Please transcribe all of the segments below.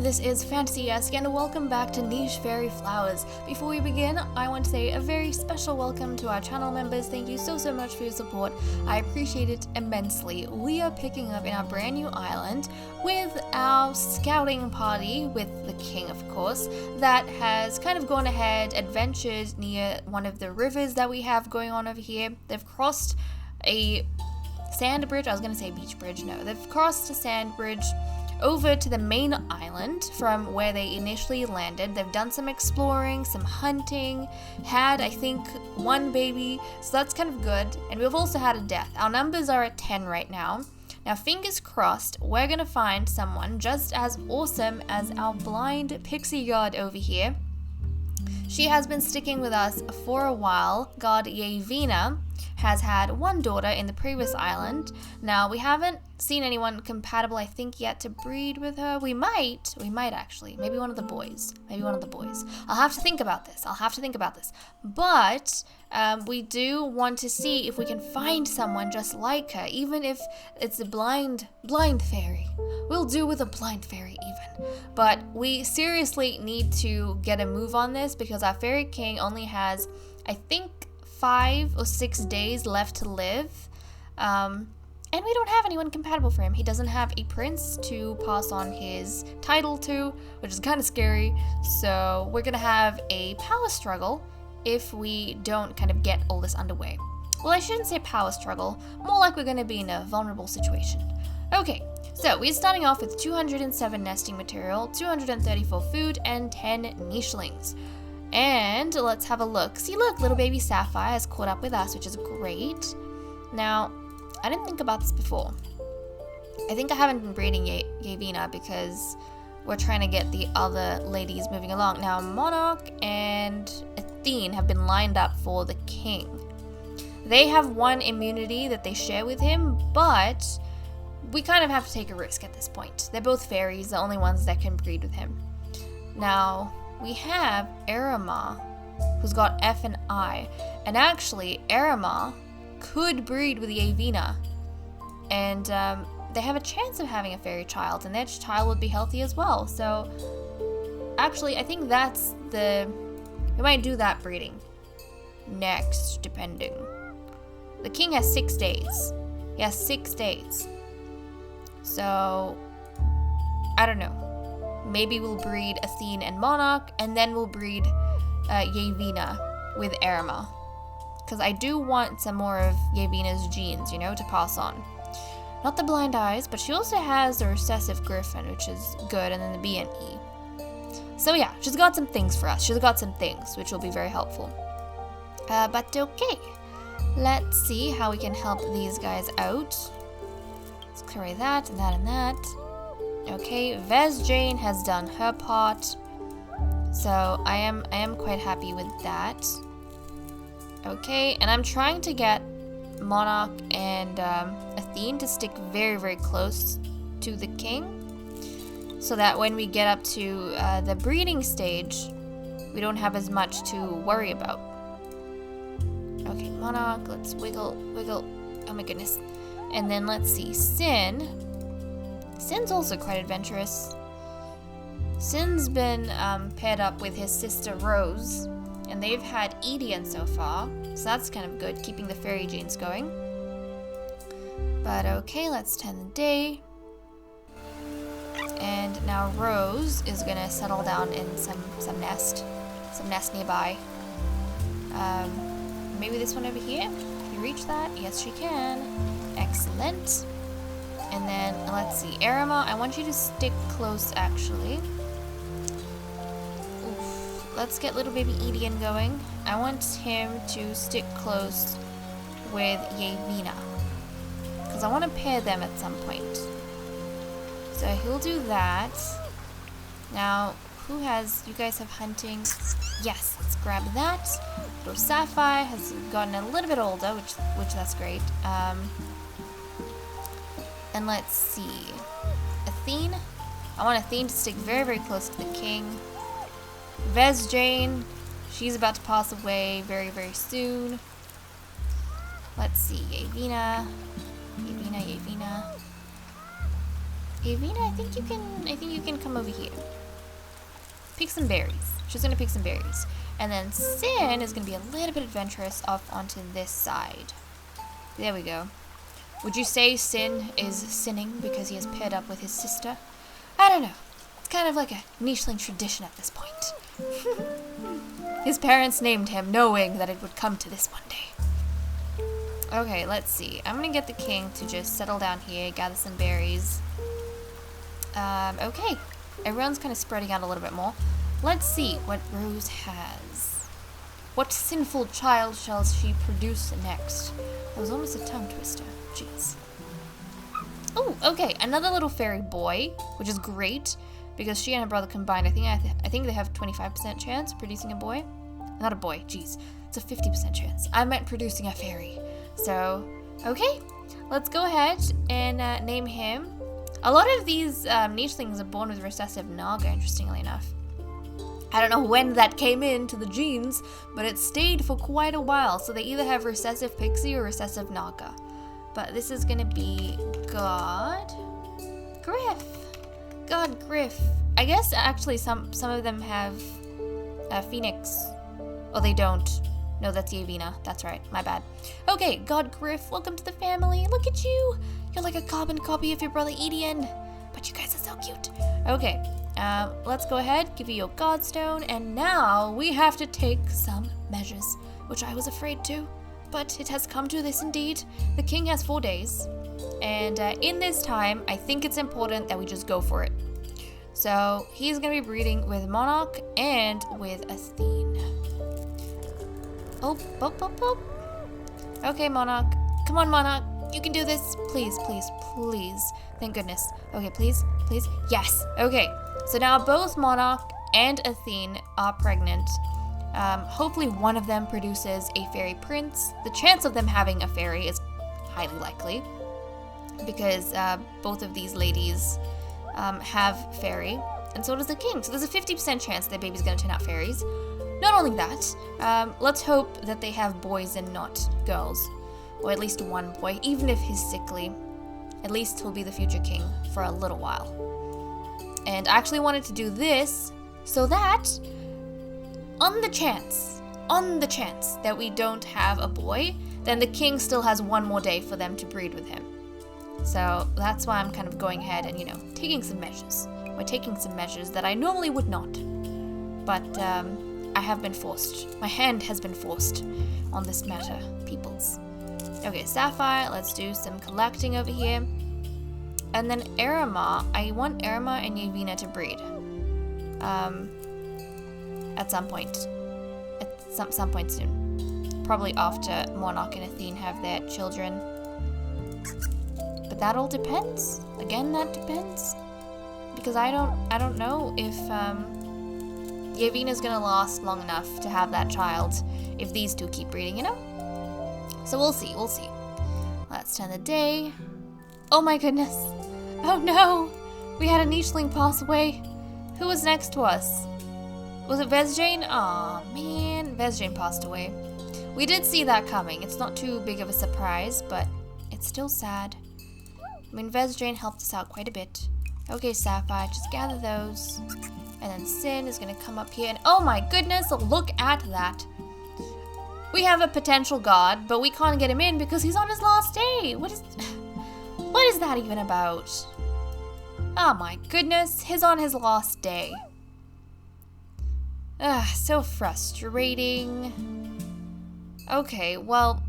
this is Fantasy Esque, and welcome back to Niche Faerie Flowers. Before we begin, I want to say a very special welcome to our channel members. Thank you so much for your support. I appreciate it immensely. We are picking up in our brand new island with our scouting party, with the king of course, that has kind of gone ahead, adventured near one of the rivers that we have going on over here. They've crossed a sand bridge. I was going to say beach bridge. No, they've crossed a sand bridge over to the main island from where they initially landed. They've done some exploring, some hunting, had I think one baby, so that's kind of good. And we've also had a death. Our numbers are at 10 right now. Now fingers crossed, we're gonna find someone just as awesome as our blind pixie god over here. She has been sticking with us for a while. God Yevina has had one daughter in the previous island. Now, we haven't seen anyone compatible, I think, yet to breed with her. We might actually. Maybe one of the boys. I'll have to think about this. But we do want to see if we can find someone just like her, even if it's a blind fairy. We'll do with a blind fairy even. But we seriously need to get a move on this because our Faerie King only has, I think, 5 or 6 days left to live, and we don't have anyone compatible for him. He doesn't have a prince to pass on his title to, which is kind of scary, so we're gonna have a power struggle if we don't kind of get all this underway. Well, I shouldn't say power struggle, more like we're gonna be in a vulnerable situation. Okay, so we're starting off with 207 nesting material, 234 food, and 10 nichelings. And let's have a look. See, look, little baby Sapphire has caught up with us, which is great. Now, I didn't think about this before. I think I haven't been breeding Yevina because we're trying to get the other ladies moving along. Now, Monarch and Athene have been lined up for the king. They have one immunity that they share with him, but we kind of have to take a risk at this point. They're both fairies, the only ones that can breed with him. Now, we have Arama, who's got F and I, and actually Arama could breed with Yevina, and they have a chance of having a fairy child, and their child would be healthy as well. So actually, I think we might do that breeding next, depending. The king has 6 days. He has 6 days. So I don't know. Maybe we'll breed Athene and Monarch, and then we'll breed Yevina with Arama. Because I do want some more of Yevina's genes, to pass on. Not the blind eyes, but she also has the recessive griffin, which is good, and then the B and E. So yeah, she's got some things for us. She's got some things, which will be very helpful. But okay, let's see how we can help these guys out. Let's clear that, and that, and that. Okay, Vez Jane has done her part, so I am quite happy with that. Okay, and I'm trying to get Monarch and Athene to stick very, very close to the king, so that when we get up to the breeding stage, we don't have as much to worry about. Okay, Monarch, let's wiggle. Oh my goodness. And then let's see, Sin's also quite adventurous. Sin's been paired up with his sister Rose, and they've had Edian so far, so that's kind of good, keeping the fairy genes going. But okay, let's tend the day. And now Rose is gonna settle down in some nest nearby. Maybe this one over here? Can you reach that? Yes, she can. Excellent. And then, let's see, Arama, I want you to stick close, actually. Oof. Let's get little baby Edian going. I want him to stick close with Yevina, because I want to pair them at some point. So he'll do that. Now, you guys have hunting? Yes, let's grab that. Little Sapphire has gotten a little bit older, which that's great. And let's see, Athene. I want Athene to stick very, very close to the king. Vez Jane, she's about to pass away very, very soon. Let's see, Yevina. Yevina, I think you can come over here. pick some berries. She's gonna pick some berries. And then Sin is gonna be a little bit adventurous off onto this side. There we go. Would you say Sin is sinning because he has paired up with his sister? I don't know. It's kind of like a nicheling tradition at this point. His parents named him knowing that it would come to this one day. Okay, let's see. I'm gonna get the king to just settle down here, gather some berries. Okay. Everyone's kind of spreading out a little bit more. Let's see what Rose has. What sinful child shall she produce next? That was almost a tongue twister. Jeez. Oh, okay. Another little fairy boy, which is great because she and her brother combined. I think they have 25% chance of producing a boy. Not a boy. Jeez, it's a 50% chance. I meant producing a fairy. So, okay. Let's go ahead and name him. A lot of these nichelings are born with recessive naga, interestingly enough. I don't know when that came into the genes, but it stayed for quite a while. So they either have recessive pixie or recessive naga. But this is going to be God Griff. God Griff. I guess actually some of them have Phoenix. Oh, they don't. No, that's Yavina. That's right. My bad. Okay, God Griff, welcome to the family. Look at you. You're like a carbon copy of your brother Edian. But you guys are so cute. Okay. Let's go ahead, give you your Godstone, and now we have to take some measures, which I was afraid to, but it has come to this indeed. The king has 4 days, and in this time, I think it's important that we just go for it. So he's going to be breeding with Monarch and with Athene. Oh. Okay, Monarch. Come on, Monarch. You can do this. Please. Thank goodness. Okay, please. Yes. Okay. So now both Monarch and Athene are pregnant. Hopefully one of them produces a fairy prince. The chance of them having a fairy is highly likely because both of these ladies have fairy, and so does the king. So there's a 50% chance their baby's going to turn out fairies. Not only that, let's hope that they have boys and not girls, or at least one boy, even if he's sickly. At least he'll be the future king for a little while. And I actually wanted to do this so that on the chance that we don't have a boy, then the king still has one more day for them to breed with him. So that's why I'm kind of going ahead and, taking some measures. We're taking some measures that I normally would not. But I have been forced. My hand has been forced on this matter, peoples. Okay, Sapphire, let's do some collecting over here. And then Erema, I want Erema and Yavina to breed. At some point. At some point soon. Probably after Monarch and Athene have their children. But that all depends. Again, that depends. Because I don't know if Yavina's gonna last long enough to have that child if these two keep breeding, So we'll see. Let's turn the day. Oh my goodness. Oh no! We had a nicheling pass away. Who was next to us? Was it Vesjane? Aw, man. Vesjane passed away. We did see that coming. It's not too big of a surprise, but it's still sad. I mean, Vesjane helped us out quite a bit. Okay, Sapphire, just gather those. And then Sin is going to come up here. And oh my goodness, look at that. We have a potential god, but we can't get him in because he's on his last day. What is that even about? Oh my goodness, he's on his last day. So frustrating. Okay, well,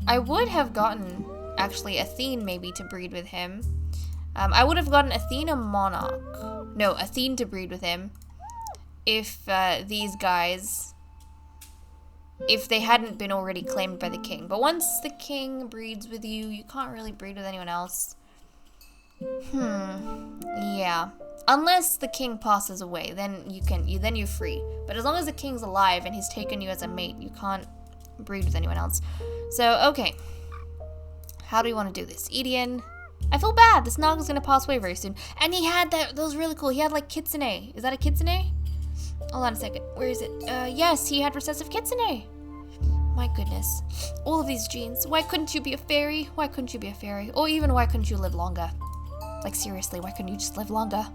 I would have gotten, actually, Athene maybe to breed with him. I would have gotten Athene or Monarch. No, Athene to breed with him. If these guys, if they hadn't been already claimed by the king. But once the king breeds with you, you can't really breed with anyone else. Yeah. Unless the king passes away, then you're free. But as long as the king's alive and he's taken you as a mate, you can't breed with anyone else. So, okay. How do we want to do this? Edian. I feel bad. This Naga's gonna pass away very soon. And he had that was really cool. He had like kitsune. Is that a kitsune? Hold on a second. Where is it? Yes, he had recessive kitsune. My goodness. All of these genes. Why couldn't you be a fairy? Why couldn't you be a fairy? Or even why couldn't you live longer? Like seriously, why couldn't you just live longer?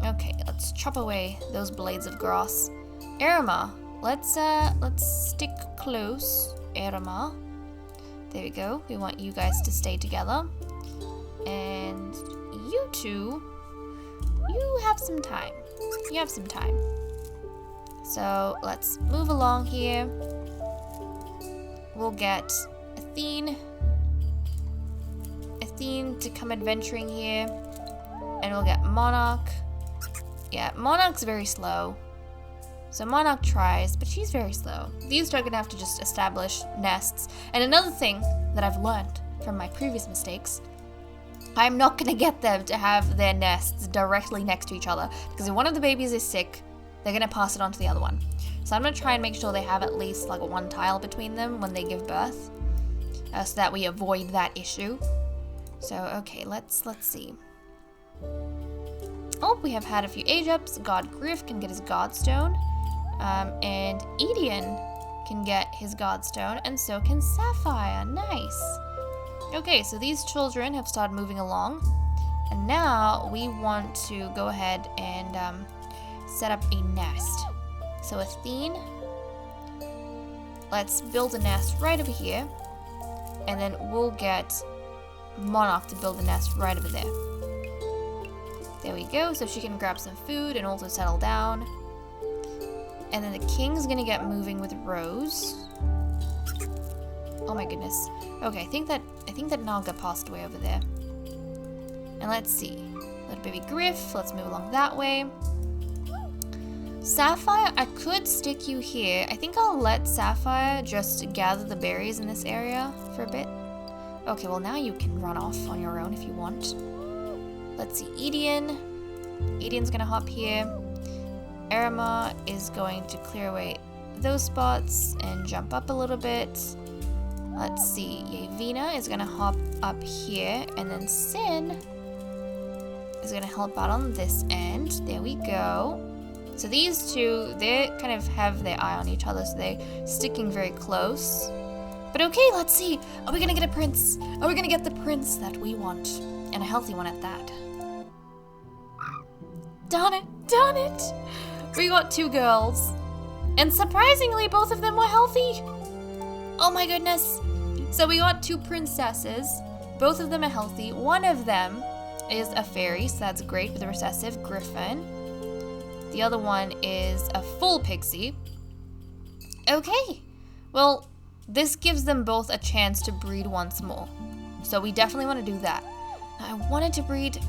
Okay, let's chop away those blades of grass. Irma, let's stick close. Irma. There we go. We want you guys to stay together. And you two, you have some time. You have some time. So let's move along here. We'll get Athene to come adventuring here. And we'll get Monarch. Yeah, Monarch's very slow. So Monarch tries, but she's very slow. These two are gonna have to just establish nests. And another thing that I've learned from my previous mistakes, I'm not gonna get them to have their nests directly next to each other, because if one of the babies is sick, they're gonna pass it on to the other one. So I'm gonna try and make sure they have at least like one tile between them when they give birth, so that we avoid that issue. So okay, let's see. Oh, we have had a few age ups. God Griff can get his Godstone. And Edian can get his Godstone, and so can Sapphire. Nice. Okay, so these children have started moving along, and now we want to go ahead and set up a nest. So Athene, let's build a nest right over here, and then we'll get Monarch to build a nest right over there. There we go, so she can grab some food and also settle down. And then the king's gonna get moving with Rose. Oh my goodness. Okay, I think that Naga passed away over there. And let's see. Little baby Griff, let's move along that way. Sapphire, I could stick you here. I think I'll let Sapphire just gather the berries in this area for a bit. Okay, well now you can run off on your own if you want. Let's see, Edian. Edian's gonna hop here. Irma is going to clear away those spots and jump up a little bit. Let's see, Yevina is gonna hop up here, and then Sin is gonna help out on this end. There we go. So these two, they kind of have their eye on each other, so they're sticking very close. But okay, let's see. Are we gonna get a prince? Are we gonna get the prince that we want? And a healthy one at that. Darn it, darn it. We got two girls. And surprisingly, both of them were healthy. Oh my goodness. So we got two princesses. Both of them are healthy. One of them is a fairy, so that's great with a recessive griffin. The other one is a full pixie. Okay. Well, this gives them both a chance to breed once more. So we definitely want to do that. Now, I wanted to breed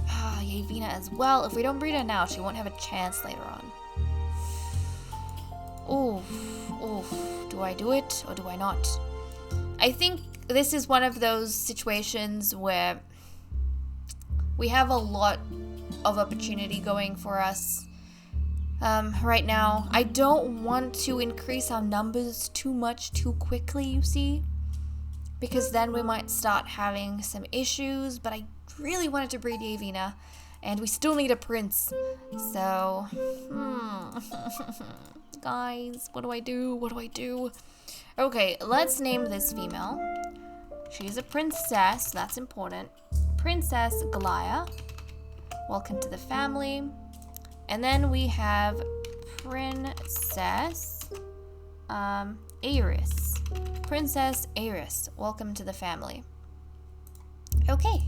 Yevina as well. If we don't breed her now, she won't have a chance later on. Oof. Do I do it or do I not? I think this is one of those situations where we have a lot of opportunity going for us right now. I don't want to increase our numbers too much too quickly, you see, because then we might start having some issues, but I really wanted to breed Yevina, and we still need a prince. So, guys, what do I do? What do I do? Okay, let's name this female. She's a princess, that's important. Princess Galia. Welcome to the family. And then we have Princess Aeris. Princess Aeris. Welcome to the family. Okay.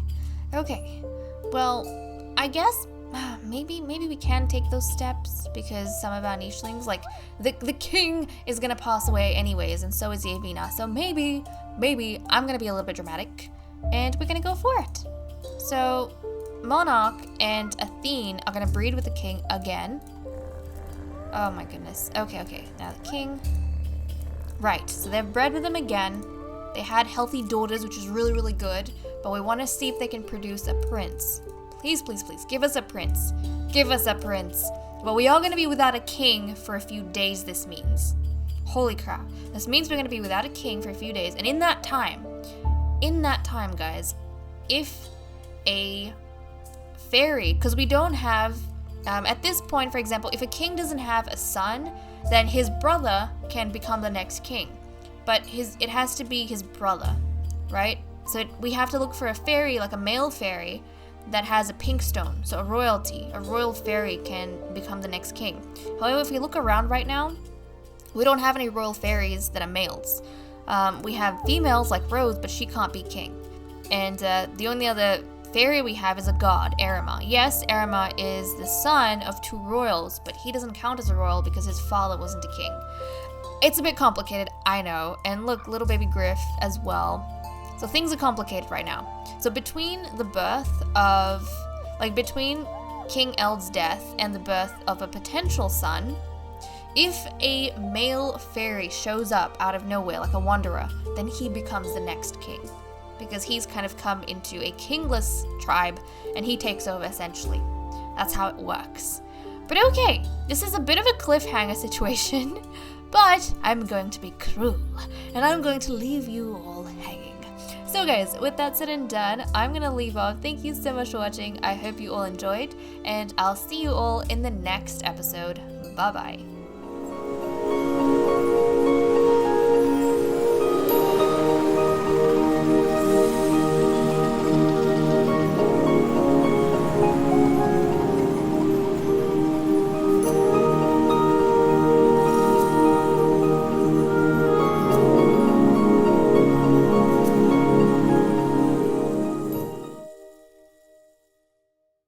Well, I guess maybe we can take those steps, because some of our nichelings, like the king is gonna pass away anyways, and so is Yevina. So maybe I'm gonna be a little bit dramatic, and we're gonna go for it. So Monarch and Athene are gonna breed with the king again. Oh my goodness. Okay. Now the king. Right. So they've bred with them again. They had healthy daughters, which is really, really good. But we want to see if they can produce a prince. Please, give us a prince. Give us a prince. Well, we are going to be without a king for a few days, this means. Holy crap. This means we're going to be without a king for a few days. And in that time, guys, if a fairy, because we don't have, at this point, for example, if a king doesn't have a son, then his brother can become the next king. But it has to be his brother, right? So we have to look for a fairy, like a male fairy, that has a pink stone, so a royalty, a royal fairy can become the next king. However, if we look around right now, we don't have any royal fairies that are males. We have females like Rose, but she can't be king. And the only other fairy we have is a god, Erema. Yes, Erema is the son of 2 royals, but he doesn't count as a royal because his father wasn't a king. It's a bit complicated, I know. And look, little baby Griff as well. So things are complicated right now. So between the birth of, between King Eld's death and the birth of a potential son, if a male fairy shows up out of nowhere like a wanderer, then he becomes the next king. Because he's kind of come into a kingless tribe and he takes over essentially. That's how it works. But okay, this is a bit of a cliffhanger situation, but I'm going to be cruel and I'm going to leave you all hanging. So guys, with that said and done, I'm going to leave off. Thank you so much for watching. I hope you all enjoyed and I'll see you all in the next episode. Bye bye.